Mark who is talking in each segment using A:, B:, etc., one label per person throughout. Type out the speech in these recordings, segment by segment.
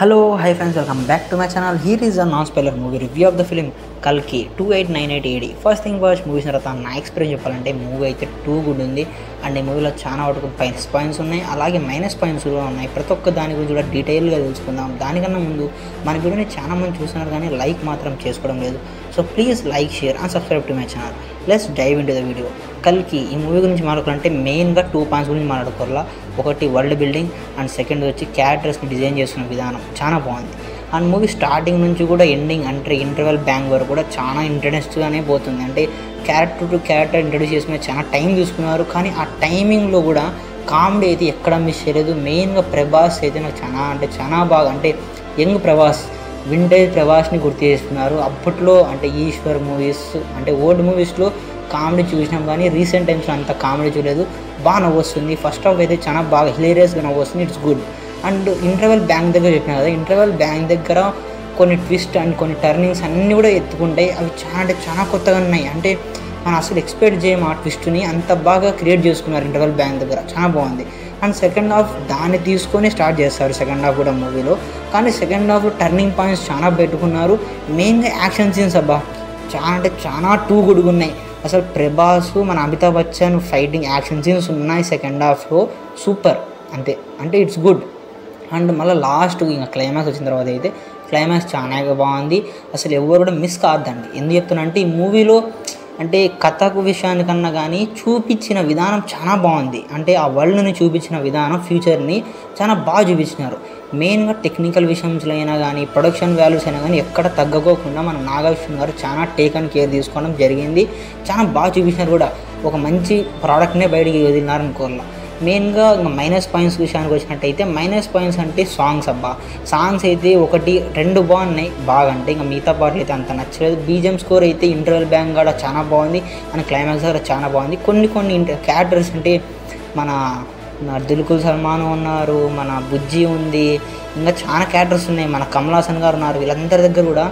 A: Hello, hi friends, welcome back to my channel. Here is a non-spoiler movie review of the film Kalki 2898 AD. First thing first movies తర్వాత నా experience చెప్పాలంటే movie అయితే too good ఉంది. And ఈ మూవీలో చాలా వరకు plus points ఉన్నాయి, అలాగే మైనస్ పాయింట్స్ కూడా ఉన్నాయి. ప్రతి ఒక్క దాని గురించి కూడా డీటెయిల్గా తెలుసుకుందాం. దానికన్నా ముందు మన వీడియోని చాలా మంది చూస్తున్నారు కానీ లైక్ మాత్రం చేసుకోవడం లేదు. So please like, share and subscribe to my channel. Let's dive into the video. కల్కి ఈ మూవీ గురించి మాట్లాడాలంటే మెయిన్గా 2 పాయింట్స్ గురించి మాట్లాడుకోవాలా. ఒకటి వరల్డ్ బిల్డింగ్ అండ్ సెకండ్ వచ్చి క్యారెక్టర్స్ని డిజైన్ చేసుకున్న విధానం చాలా బాగుంది. అండ్ మూవీ స్టార్టింగ్ నుంచి కూడా ఎండింగ్ అంటే ఇంటర్వెల్ బ్యాంగ్ వరకు కూడా చాలా ఇంట్రెస్ట్గానే పోతుంది. అంటే క్యారెక్టర్ టు క్యారెక్టర్ ఇంట్రడ్యూస్ చేసుకునే చాలా టైం తీసుకున్నారు, కానీ ఆ టైమింగ్లో కూడా కామెడీ అయితే ఎక్కడ మిస్ చేయలేదు. మెయిన్గా ప్రభాస్ అయితే నాకు చాలా బాగా అంటే యంగ్ ప్రభాస్, వింటేజ్ ప్రభాస్ని గుర్తు చేస్తున్నారు. అప్పట్లో అంటే ఈశ్వర్ మూవీస్ అంటే ఓల్డ్ మూవీస్లో కామెడీ చూసినాం కానీ రీసెంట్ టైమ్స్లో అంత కామెడీ చూడలేదు. బాగా నవ్వొస్తుంది. ఫస్ట్ హాఫ్ అయితే చాలా బాగా హిలేరియస్గా నవ్వొస్తుంది. It's good. And interval bang దగ్గర చెప్పినా కదా, ఇంటర్వెల్ బ్యాంక్ దగ్గర కొన్ని ట్విస్ట్ అండ్ కొన్ని టర్నింగ్స్ అన్నీ కూడా ఎత్తుకుంటాయి. అవి చాలా కొత్తగా ఉన్నాయి. అంటే మనం అసలు ఎక్స్పెక్ట్ చేయము ఆ ట్విస్ట్ని, అంత బాగా క్రియేట్ చేసుకున్నారు ఇంటర్వెల్ బ్యాంక్ దగ్గర. చాలా బాగుంది. అండ్ సెకండ్ హాఫ్ దాన్ని తీసుకొని స్టార్ట్ చేస్తారు సెకండ్ హాఫ్ కూడా మూవీలో. కానీ సెకండ్ హాఫ్ టర్నింగ్ పాయింట్స్ చాలా పెట్టుకున్నారు. మెయిన్గా యాక్షన్ సీన్స్ చాలా టూ గుడ్గా ఉన్నాయి. అసలు ప్రభాస్, మన Amitabh Bachchan fighting action scenes ఉన్నాయి సెకండ్ హాఫ్లో, సూపర్ అంతే. అంటే ఇట్స్ గుడ్. అండ్ మళ్ళీ లాస్ట్ ఇంకా క్లైమాక్స్ వచ్చిన తర్వాత అయితే క్లైమాక్స్ చాలా బాగుంది. అసలు ఎవరు కూడా మిస్ కావద్దండి. ఎందుకు చెప్తున్నా అంటే ఈ మూవీలో అంటే కథకు విషయానికన్నా కానీ చూపించిన విధానం చాలా బాగుంది. అంటే ఆ వరల్డ్ని చూపించిన విధానం, ఫ్యూచర్ని చాలా బాగా చూపించినారు. మెయిన్గా టెక్నికల్ విషయంలో అయినా కానీ ప్రొడక్షన్ వాల్యూస్ అయినా కానీ ఎక్కడ తగ్గకోకుండా మన నాగవిష్ణు గారు చాలా టేక్ అండ్ కేర్ తీసుకోవడం జరిగింది. చాలా బాగా చూపించినారు కూడా. ఒక మంచి ప్రోడక్ట్నే బయటికి వదిలినారు అనుకోవాల. మెయిన్గా ఇంకా మైనస్ పాయింట్స్ విషయానికి వచ్చినట్టయితే మైనస్ పాయింట్స్ అంటే సాంగ్స్ అయితే 1-2 బాగున్నాయి బాగా. అంటే ఇంకా మిగతా పాటలు అయితే అంత నచ్చలేదు. బీజిఎం స్కోర్ అయితే ఇంటర్వెల్ బ్యాంక్ కూడా చాలా బాగుంది అండ్ క్లైమాక్స్ కూడా చాలా బాగుంది. కొన్ని క్యారెక్టర్స్ అంటే మన దుల్కర్ సల్మాన్ ఉన్నారు, మన బుజ్జి ఉంది, ఇంకా చాలా క్యారెక్టర్స్ ఉన్నాయి, మన కమల్ హాసన్ గారు ఉన్నారు. వీళ్ళందరి దగ్గర కూడా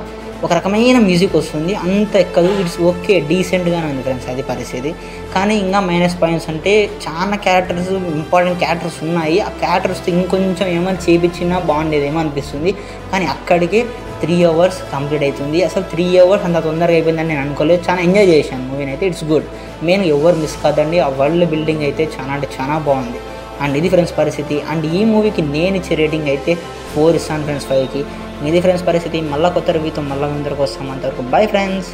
A: ఒక రకమైన మ్యూజిక్ వస్తుంది. అంత ఎక్కదు, ఇట్స్ ఓకే, డీసెంట్గానే ఉంది ఫ్రెండ్స్, అది పరిస్థితి. కానీ ఇంకా మైనస్ పాయింట్స్ అంటే చాలా క్యారెక్టర్స్, ఇంపార్టెంట్ క్యారెక్టర్స్ ఉన్నాయి. ఆ క్యారెక్టర్స్ ఇంకొంచెం ఏమైనా చేపించినా బాగుండేదేమో అనిపిస్తుంది. కానీ అక్కడికే 3 hours కంప్లీట్ అవుతుంది. అసలు 3 hours అంత తొందరగా అయిపోయిందని నేను అనుకోలేదు. చాలా ఎంజాయ్ చేశాను మూవీని అయితే. It's good. మెయిన్ ఎవరు మిస్ కాదండి. ఆ వరల్డ్ బిల్డింగ్ అయితే చాలా బాగుంది. అండ్ ఇది ఫ్రెండ్స్ పరిస్థితి. అండ్ ఈ మూవీకి నేను ఇచ్చే రేటింగ్ అయితే 4 ఇస్తాను ఫ్రెండ్స్ 5కి. ఇది ఫ్రెండ్స్ పరిస్థితి. మళ్ళీ కొత్త రివ్యూతో మళ్ళీ ముందరకు వస్తాం. అంతవరకు బై ఫ్రెండ్స్.